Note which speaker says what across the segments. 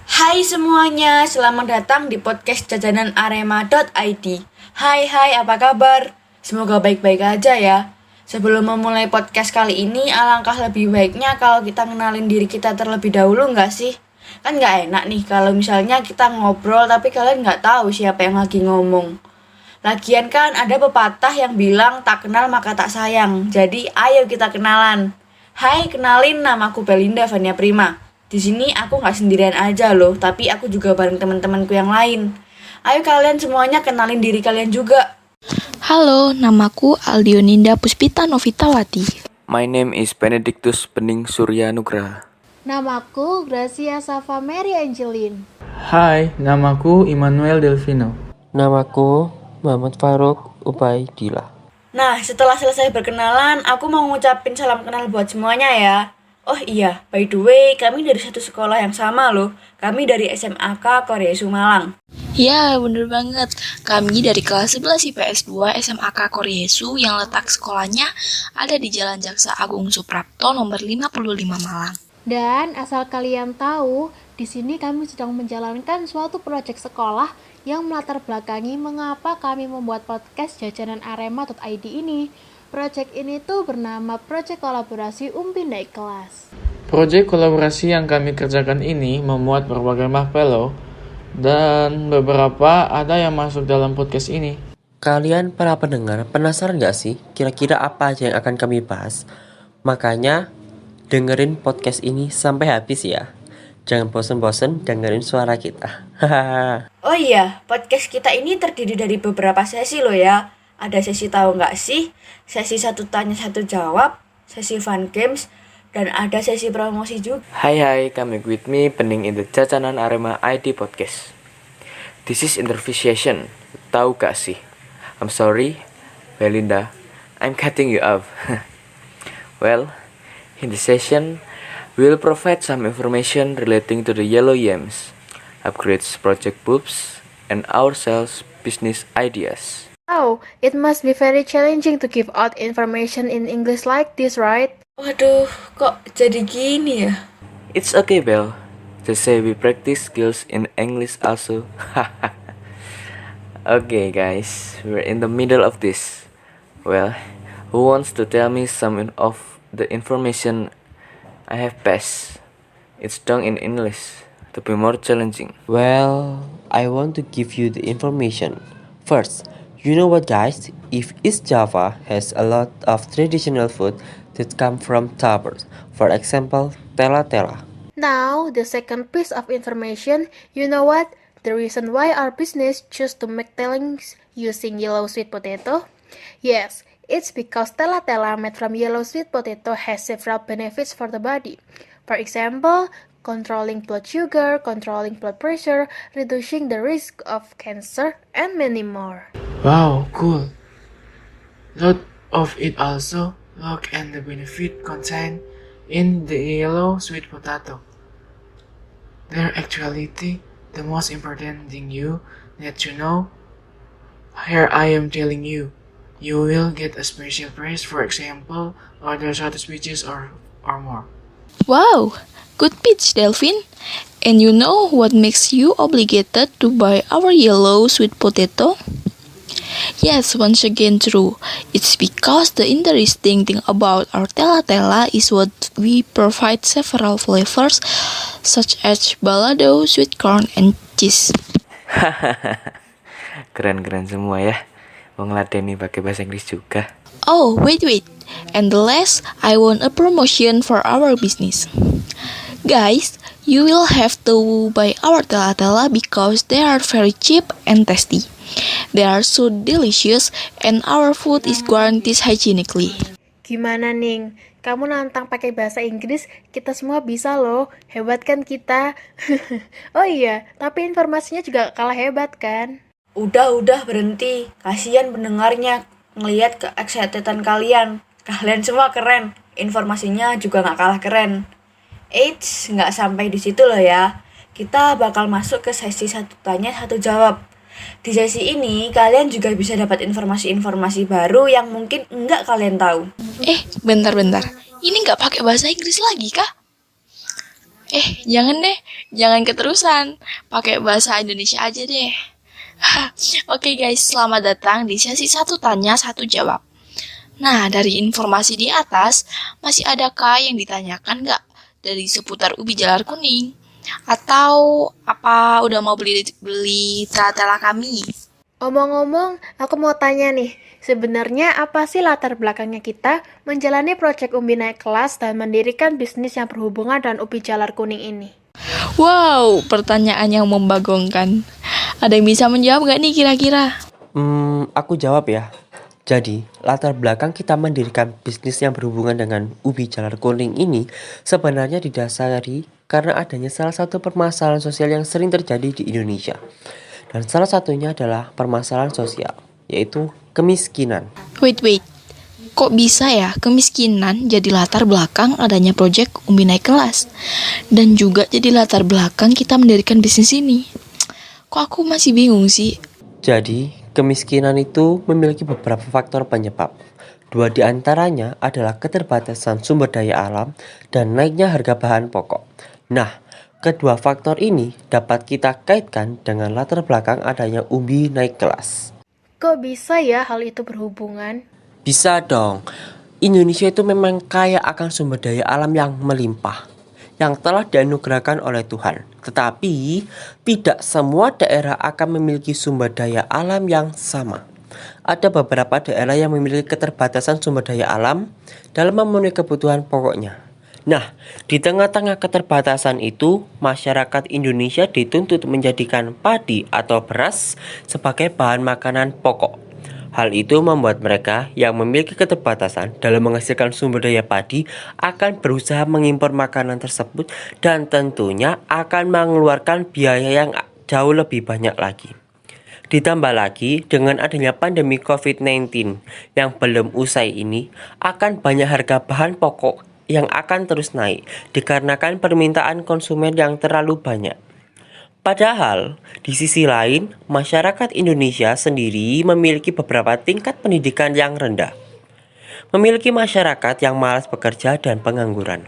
Speaker 1: Hai semuanya, selamat datang di podcast jajanan arema.id. Hai, apa kabar? Semoga baik-baik aja ya. Sebelum memulai podcast kali ini, alangkah lebih baiknya kalau kita kenalin diri kita terlebih dahulu nggak sih? Kan nggak enak nih kalau misalnya kita ngobrol tapi kalian nggak tahu siapa yang lagi ngomong. Lagian kan ada pepatah yang bilang tak kenal maka tak sayang. Jadi ayo kita kenalan. Hai, kenalin namaku Belinda Vania Prima. Di sini aku nggak sendirian aja loh, tapi aku juga bareng teman-temanku yang lain. Ayo kalian semuanya kenalin diri kalian juga.
Speaker 2: Halo, namaku Aldioninda Puspita Novitawati.
Speaker 3: My name is Benedictus Bening Surya Nugraha.
Speaker 4: Namaku Gracia Safa Mary Angeline.
Speaker 5: Hai, namaku Immanuel Delvino.
Speaker 6: Namaku Muhammad Faruk Ubaidillah.
Speaker 1: Nah, setelah selesai berkenalan, aku mau ngucapin salam kenal buat semuanya ya. Oh iya, by the way, kami dari satu sekolah yang sama loh. Kami dari SMAK Koryesu Malang.
Speaker 2: Ya, bener banget. Kami dari kelas 11 IPS 2 SMAK Koryesu yang letak sekolahnya ada di Jalan Jaksa Agung Suprapto nomor 55 Malang.
Speaker 4: Dan asal kalian tahu, di sini kami sedang menjalankan suatu proyek sekolah yang melatar belakangi mengapa kami membuat podcast jajanan arema.id ini. Proyek ini tuh bernama Proyek Kolaborasi Umpin Naik Kelas.
Speaker 5: Proyek kolaborasi yang kami kerjakan ini memuat berbagai marshmallow dan beberapa ada yang masuk dalam podcast ini.
Speaker 6: Kalian para pendengar penasaran gak sih kira-kira apa aja yang akan kami bahas? Makanya dengerin podcast ini sampai habis ya. Jangan bosen-bosen dengerin suara kita.
Speaker 1: Oh iya, podcast kita ini terdiri dari beberapa sesi loh ya. Ada sesi tahu nggak sih, sesi satu tanya satu jawab, sesi fun games, dan ada sesi promosi juga.
Speaker 3: Hai, coming with me Bening in the Jajanan Arema ID Podcast. This is interview session. Tahu gak sih? I'm sorry, Belinda, I'm cutting you off. Well, in this session, we'll provide some information relating to the yellow yams, upgrades project boobs, and our sales business ideas.
Speaker 4: Oh, it must be very challenging to give out information in English like this, right?
Speaker 1: Waduh, kok jadi gini ya?
Speaker 3: It's okay, Belle. Just say we practice skills in English also. Okay, guys, we're in the middle of this. Well, who wants to tell me some of the information I have passed? It's done in English to be more challenging.
Speaker 6: Well, I want to give you the information. First, you know what guys, if East Java has a lot of traditional food that come from towers. For example, tela-tela.
Speaker 4: Now, the second piece of information, you know what? The reason why our business chose to make tellings using yellow sweet potato? Yes, it's because tela-tela made from yellow sweet potato has several benefits for the body. For example, controlling blood sugar, controlling blood pressure, reducing the risk of cancer, and many more.
Speaker 5: Wow, cool. Lot of it also. Look at the benefit contained in the yellow sweet potato. They're actually the most important thing you need to know. Here I am telling you. You will get a special price, for example, order 100 pieces or more.
Speaker 2: Wow, good pitch, Delvin. And you know what makes you obligated to buy our yellow sweet potato? Yes, once again true. It's because the interesting thing about our tela-tela is what we provide several flavors such as balado, sweet corn, and cheese.
Speaker 3: Keren-keren semua ya. Mau ngeladeni pakai bahasa Inggris juga.
Speaker 2: Oh, wait. And the last, I want a promotion for our business. Guys, you will have to buy our tela-tela because they are very cheap and tasty. They are so delicious and our food is guaranteed hygienically.
Speaker 4: Gimana Ning? Kamu nantang pakai bahasa Inggris, kita semua bisa loh. Hebat kan kita? Oh iya, tapi informasinya juga kalah hebat kan?
Speaker 1: Udah berhenti. Kasihan pendengarnya ngelihat ke-excited-an kalian. Kalian semua keren. Informasinya juga gak kalah keren. Eits, gak sampai di situ loh ya. Kita bakal masuk ke sesi satu tanya satu jawab. Di sesi ini, kalian juga bisa dapat informasi-informasi baru yang mungkin enggak kalian tahu.
Speaker 2: Bentar. Ini nggak pakai bahasa Inggris lagi kah? Jangan deh, jangan keterusan. Pakai bahasa Indonesia aja deh. Oke guys, selamat datang di sesi 1 tanya 1 jawab. Nah, dari informasi di atas, masih adakah yang ditanyakan nggak dari seputar ubi jalar kuning? Atau apa udah mau beli telatela kami?
Speaker 4: Omong-omong, aku mau tanya nih, sebenarnya apa sih latar belakangnya kita menjalani proyek Umbi naik kelas dan mendirikan bisnis yang berhubungan dengan ubi jalar kuning ini?
Speaker 2: Wow, pertanyaan yang membagongkan. Ada yang bisa menjawab nggak nih kira-kira?
Speaker 6: Aku jawab ya. Jadi, latar belakang kita mendirikan bisnis yang berhubungan dengan ubi jalar kuning ini sebenarnya didasari karena adanya salah satu permasalahan sosial yang sering terjadi di Indonesia. Dan salah satunya adalah permasalahan sosial, yaitu kemiskinan.
Speaker 2: Wait. Kok bisa ya kemiskinan jadi latar belakang adanya proyek Umbi naik kelas? Dan juga jadi latar belakang kita mendirikan bisnis ini? Kok aku masih bingung sih?
Speaker 6: Jadi, kemiskinan itu memiliki beberapa faktor penyebab. 2 di antaranya adalah keterbatasan sumber daya alam dan naiknya harga bahan pokok. Nah, kedua faktor ini dapat kita kaitkan dengan latar belakang adanya umbi naik kelas.
Speaker 4: Kok bisa ya hal itu berhubungan?
Speaker 6: Bisa dong. Indonesia itu memang kaya akan sumber daya alam yang melimpah, yang telah dianugerahkan oleh Tuhan. Tetapi, tidak semua daerah akan memiliki sumber daya alam yang sama. Ada beberapa daerah yang memiliki keterbatasan sumber daya alam dalam memenuhi kebutuhan pokoknya. Nah, di tengah-tengah keterbatasan itu, masyarakat Indonesia dituntut menjadikan padi atau beras sebagai bahan makanan pokok. Hal itu membuat mereka yang memiliki keterbatasan dalam menghasilkan sumber daya padi akan berusaha mengimpor makanan tersebut dan tentunya akan mengeluarkan biaya yang jauh lebih banyak lagi. Ditambah lagi dengan adanya pandemi COVID-19 yang belum usai ini, akan banyak harga bahan pokok yang akan terus naik dikarenakan permintaan konsumen yang terlalu banyak. Padahal, di sisi lain, masyarakat Indonesia sendiri memiliki beberapa tingkat pendidikan yang rendah. Memiliki masyarakat yang malas bekerja dan pengangguran.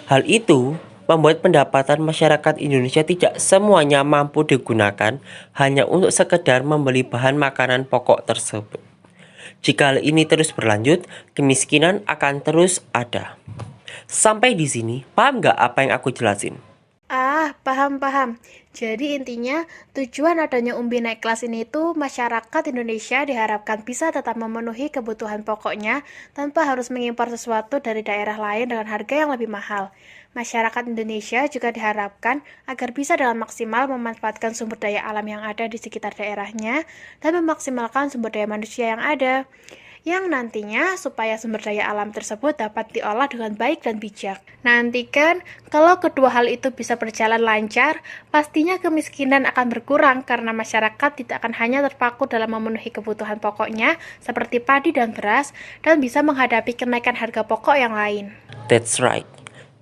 Speaker 6: Hal itu membuat pendapatan masyarakat Indonesia tidak semuanya mampu digunakan hanya untuk sekedar membeli bahan makanan pokok tersebut. Jika hal ini terus berlanjut, kemiskinan akan terus ada. Sampai di sini, paham nggak apa yang aku jelasin?
Speaker 4: Paham. Jadi intinya, tujuan adanya Umbi naik kelas ini itu masyarakat Indonesia diharapkan bisa tetap memenuhi kebutuhan pokoknya tanpa harus mengimpor sesuatu dari daerah lain dengan harga yang lebih mahal. Masyarakat Indonesia juga diharapkan agar bisa dengan maksimal memanfaatkan sumber daya alam yang ada di sekitar daerahnya dan memaksimalkan sumber daya manusia yang ada, yang nantinya supaya sumber daya alam tersebut dapat diolah dengan baik dan bijak. Nantikan, kalau kedua hal itu bisa berjalan lancar, pastinya kemiskinan akan berkurang karena masyarakat tidak akan hanya terpaku dalam memenuhi kebutuhan pokoknya seperti padi dan beras, dan bisa menghadapi kenaikan harga pokok yang lain.
Speaker 6: That's right.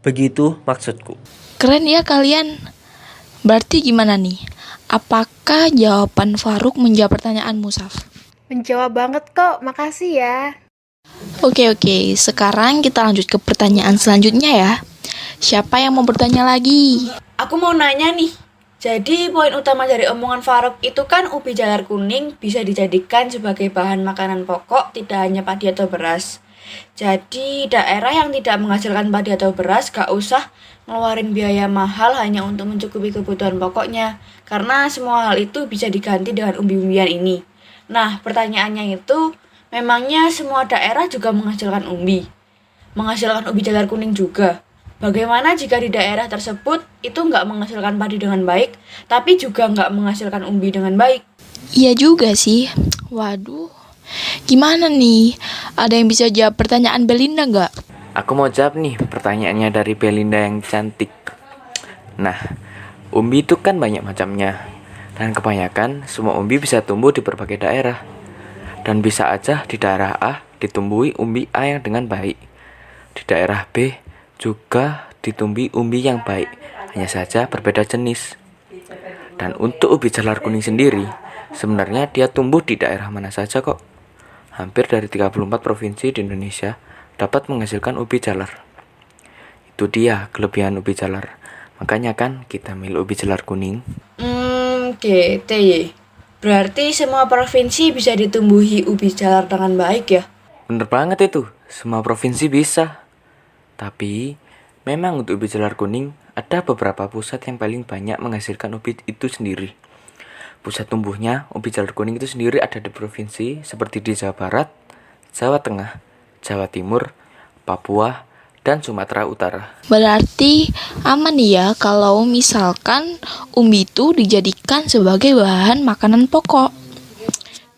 Speaker 6: Begitu maksudku.
Speaker 2: Keren ya kalian. Berarti gimana nih? Apakah jawaban Faruk menjawab pertanyaan Musaf?
Speaker 4: Menjawab banget kok, makasih ya.
Speaker 2: Oke, sekarang kita lanjut ke pertanyaan selanjutnya ya. Siapa yang mau bertanya lagi?
Speaker 1: Aku mau nanya nih. Jadi poin utama dari omongan Faruk itu kan ubi jalar kuning bisa dijadikan sebagai bahan makanan pokok, tidak hanya padi atau beras. Jadi daerah yang tidak menghasilkan padi atau beras gak usah ngeluarin biaya mahal hanya untuk mencukupi kebutuhan pokoknya, karena semua hal itu bisa diganti dengan umbi-umbian ini. Nah, pertanyaannya itu, memangnya semua daerah juga menghasilkan umbi jalar kuning juga? Bagaimana jika di daerah tersebut itu nggak menghasilkan padi dengan baik, tapi juga nggak menghasilkan umbi dengan baik?
Speaker 2: Iya juga sih. Waduh, gimana nih? Ada yang bisa jawab pertanyaan Belinda nggak?
Speaker 3: Aku mau jawab nih pertanyaannya dari Belinda yang cantik. Nah, umbi itu kan banyak macamnya. Dan kebanyakan semua umbi bisa tumbuh di berbagai daerah. Dan bisa aja di daerah A ditumbuhi umbi A yang dengan baik. Di daerah B juga ditumbuhi umbi yang baik, hanya saja berbeda jenis. Dan untuk ubi jalar kuning sendiri, sebenarnya dia tumbuh di daerah mana saja kok. Hampir dari 34 provinsi di Indonesia dapat menghasilkan ubi jalar. Itu dia kelebihan ubi jalar. Makanya kan kita milih ubi jalar kuning.
Speaker 1: Gitu ya. Berarti semua provinsi bisa ditumbuhi ubi jalar dengan baik ya?
Speaker 3: Bener banget itu, semua provinsi bisa. Tapi memang untuk ubi jalar kuning ada beberapa pusat yang paling banyak menghasilkan ubi itu sendiri. Pusat tumbuhnya ubi jalar kuning itu sendiri ada di provinsi seperti di Jawa Barat, Jawa Tengah, Jawa Timur, Papua, dan Sumatera Utara.
Speaker 2: Berarti aman ya kalau misalkan umbi itu dijadikan sebagai bahan makanan pokok.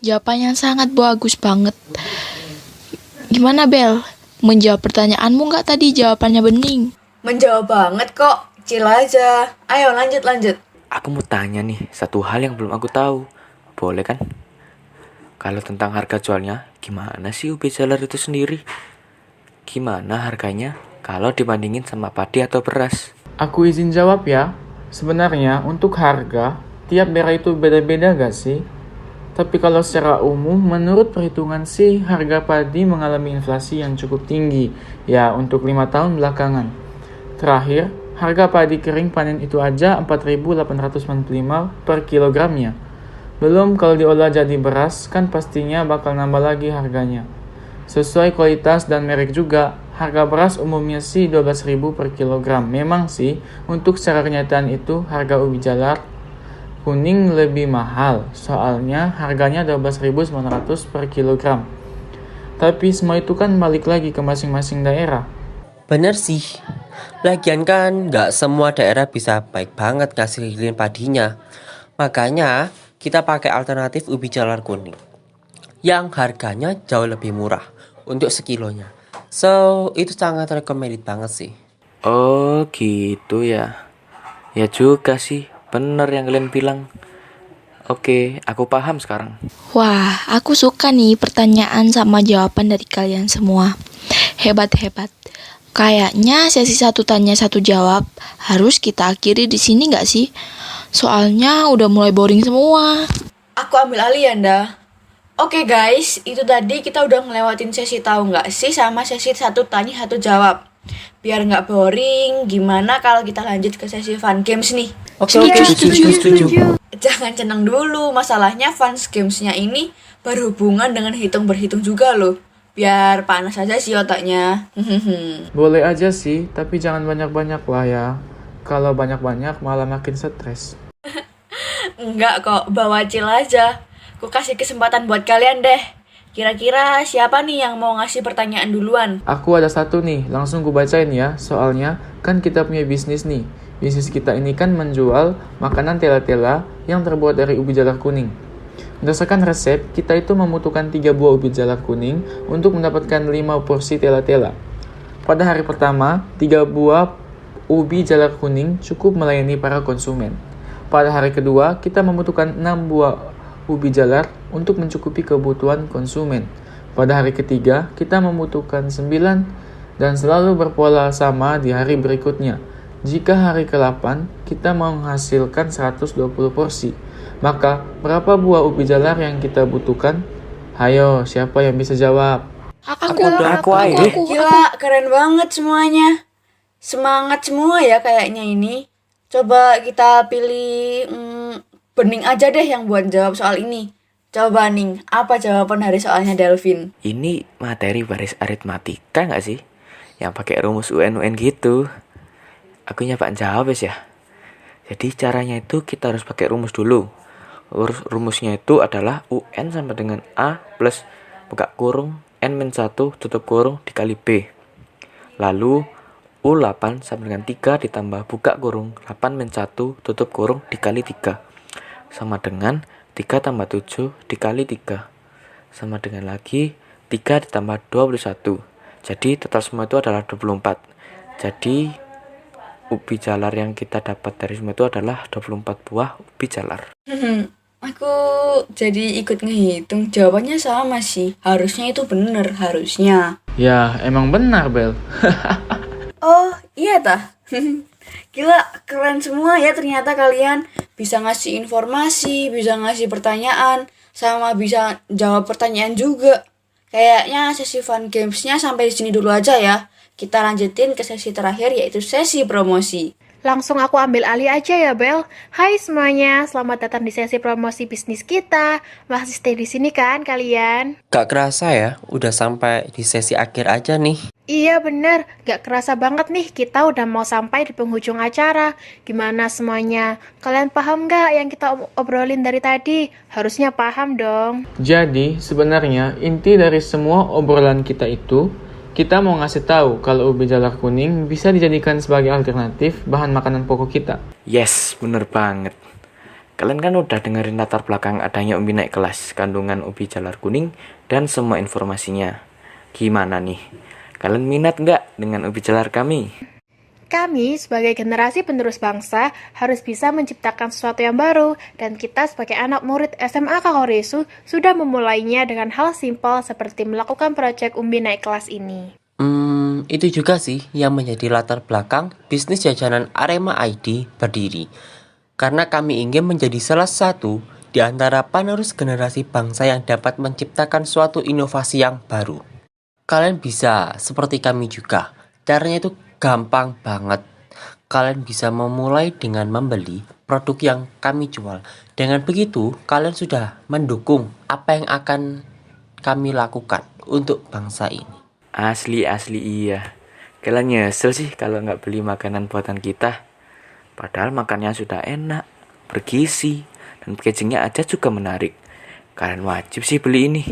Speaker 2: Jawabannya sangat bagus banget. Gimana Bel? Menjawab pertanyaanmu nggak tadi jawabannya bening?
Speaker 1: Menjawab banget kok, chill aja. Ayo lanjut.
Speaker 3: Aku mau tanya nih, satu hal yang belum aku tahu. Boleh kan? Kalau tentang harga jualnya, gimana sih ubi jalar itu sendiri? Gimana harganya kalau dibandingin sama padi atau beras?
Speaker 5: Aku izin jawab ya. Sebenarnya untuk harga, tiap daerah itu beda-beda gak sih? Tapi kalau secara umum, menurut perhitungan sih, harga padi mengalami inflasi yang cukup tinggi, ya untuk 5 tahun belakangan. Terakhir, harga padi kering panen itu aja 4.895 per kilogramnya. Belum kalau diolah jadi beras, kan pastinya bakal nambah lagi harganya. Sesuai kualitas dan merek juga, harga beras umumnya sih 12.000 per kilogram. Memang sih, untuk secara kenyataan itu, harga ubi jalar kuning lebih mahal, soalnya harganya 12.900 per kilogram. Tapi semua itu kan balik lagi ke masing-masing daerah.
Speaker 6: Bener sih. Lagian kan nggak semua daerah bisa baik banget ngasilin padinya. Makanya kita pakai alternatif ubi jalar kuning yang harganya jauh lebih murah untuk sekilonya. So, itu sangat recommended banget sih.
Speaker 3: Oh gitu ya. Ya juga sih, bener yang kalian bilang. Oke, aku paham sekarang.
Speaker 2: Wah, aku suka nih pertanyaan sama jawaban dari kalian semua. Hebat-hebat. Kayaknya sesi 1 tanya 1 jawab harus kita akhiri di sini nggak sih? Soalnya udah mulai boring semua.
Speaker 1: Aku ambil alih ya, Nda. Oke guys, itu tadi kita udah ngelewatin sesi tahu nggak sih sama sesi 1 tanya 1 jawab. Biar nggak boring, gimana kalau kita lanjut ke sesi fun games nih?
Speaker 6: Oke, setuju.
Speaker 1: Jangan senang dulu, masalahnya fun gamesnya ini berhubungan dengan hitung-berhitung juga loh. Biar panas aja sih otaknya.
Speaker 5: Boleh aja sih, tapi jangan banyak-banyak lah ya. Kalau banyak-banyak malah makin stres.
Speaker 1: Enggak kok, bawa chill aja. Aku kasih kesempatan buat kalian deh. Kira-kira siapa nih yang mau ngasih pertanyaan duluan?
Speaker 5: Aku ada satu nih, langsung gue bacain ya. Soalnya kan kita punya bisnis nih. Bisnis kita ini kan menjual makanan tela-tela yang terbuat dari ubi jalar kuning. Berdasarkan resep, kita itu membutuhkan 3 buah ubi jalar kuning untuk mendapatkan 5 porsi tela-tela. Pada hari pertama, 3 buah ubi jalar kuning cukup melayani para konsumen. Pada hari kedua, kita membutuhkan 6 buah ubi jalar untuk mencukupi kebutuhan konsumen. Pada hari ketiga, kita membutuhkan 9 dan selalu berpola sama di hari berikutnya. Jika hari ke-8, kita menghasilkan 120 porsi. Maka, berapa buah ubi jalar yang kita butuhkan? Hayo, siapa yang bisa jawab?
Speaker 3: Aku aja.
Speaker 1: Gila, keren banget semuanya. Semangat semua ya kayaknya ini. Coba kita pilih Bening aja deh yang buat jawab soal ini. Coba Ning, apa jawaban dari soalnya Delvin?
Speaker 3: Ini materi baris aritmatika nggak sih? Yang pakai rumus UN gitu. Aku nyoba jawab ya. Jadi caranya itu kita harus pakai rumus dulu. Rumusnya itu adalah UN sama dengan A plus buka kurung N-1 tutup kurung dikali B. Lalu U8 sama dengan 3 ditambah buka kurung 8-1 tutup kurung dikali 3. Sama dengan 3 tambah 7 dikali 3. Sama dengan lagi 3 ditambah 21. Jadi total semua itu adalah 24. Jadi ubi jalar yang kita dapat dari semua itu adalah 24 buah ubi jalar.
Speaker 1: Aku jadi ikut ngehitung, jawabannya sama sih. Harusnya itu bener, harusnya.
Speaker 5: Ya, emang benar, Bel.
Speaker 1: Oh, iya tah. Gila, keren semua ya ternyata kalian. Bisa ngasih informasi, bisa ngasih pertanyaan, sama bisa jawab pertanyaan juga. Kayaknya sesi fun gamesnya sampai di sini dulu aja ya. Kita lanjutin ke sesi terakhir yaitu sesi promosi.
Speaker 4: Langsung aku ambil alih aja ya, Bel. Hai semuanya, selamat datang di sesi promosi bisnis kita. Masih stay di sini kan kalian?
Speaker 6: Gak kerasa ya, udah sampai di sesi akhir aja nih.
Speaker 4: Iya bener, gak kerasa banget nih kita udah mau sampai di penghujung acara. Gimana semuanya? Kalian paham gak yang kita obrolin dari tadi? Harusnya paham dong.
Speaker 5: Jadi, sebenarnya inti dari semua obrolan kita itu, kita mau ngasih tahu kalau ubi jalar kuning bisa dijadikan sebagai alternatif bahan makanan pokok kita.
Speaker 3: Yes, bener banget. Kalian kan udah dengerin latar belakang adanya ubi naik kelas, kandungan ubi jalar kuning, dan semua informasinya. Gimana nih? Kalian minat nggak dengan ubi jalar kami?
Speaker 4: Kami sebagai generasi penerus bangsa harus bisa menciptakan sesuatu yang baru, dan kita sebagai anak murid SMA Kakoresu sudah memulainya dengan hal simpel seperti melakukan proyek umbi naik kelas ini.
Speaker 6: Itu juga sih yang menjadi latar belakang bisnis jajanan Arema ID berdiri. Karena kami ingin menjadi salah satu di antara penerus generasi bangsa yang dapat menciptakan suatu inovasi yang baru. Kalian bisa seperti kami juga. Caranya itu gampang banget. Kalian bisa memulai dengan membeli produk yang kami jual. Dengan begitu, kalian sudah mendukung apa yang akan kami lakukan untuk bangsa ini.
Speaker 3: Asli iya. Kalian nyesel sih kalau nggak beli makanan buatan kita. Padahal makannya sudah enak, bergizi, dan packagingnya aja juga menarik. Kalian wajib sih beli ini.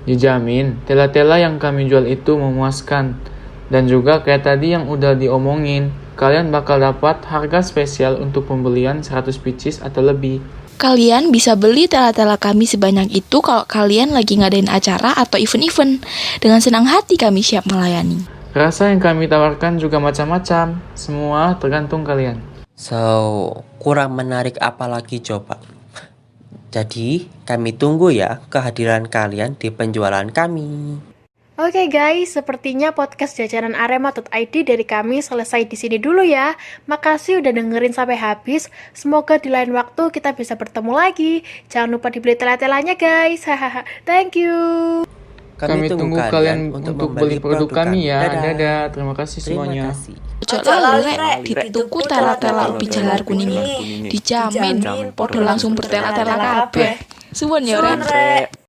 Speaker 5: Dijamin, tela-tela yang kami jual itu memuaskan. Dan juga kayak tadi yang udah diomongin, kalian bakal dapat harga spesial untuk pembelian 100 pieces atau lebih.
Speaker 2: Kalian bisa beli tela-tela kami sebanyak itu kalau kalian lagi ngadain acara atau event-event. Dengan senang hati kami siap melayani.
Speaker 5: Rasa yang kami tawarkan juga macam-macam, semua tergantung kalian.
Speaker 6: So, kurang menarik apa lagi coba? Jadi, kami tunggu ya kehadiran kalian di penjualan kami.
Speaker 4: Oke guys, sepertinya podcast jajanan arema.id dari kami selesai di sini dulu ya. Makasih udah dengerin sampai habis. Semoga di lain waktu kita bisa bertemu lagi. Jangan lupa dibeli tela-telanya guys. Hahaha. Thank you.
Speaker 5: Kami tunggu kalian untuk beli produk kami ya. Dadah. Terima kasih semuanya.
Speaker 6: Terima kasih.
Speaker 2: Ojo lali rek, dituku tela-tela ubi jalar kuning. Dijamin, podo langsung bertela-tela kabeh. Suwun ya, Ren.
Speaker 3: Rek.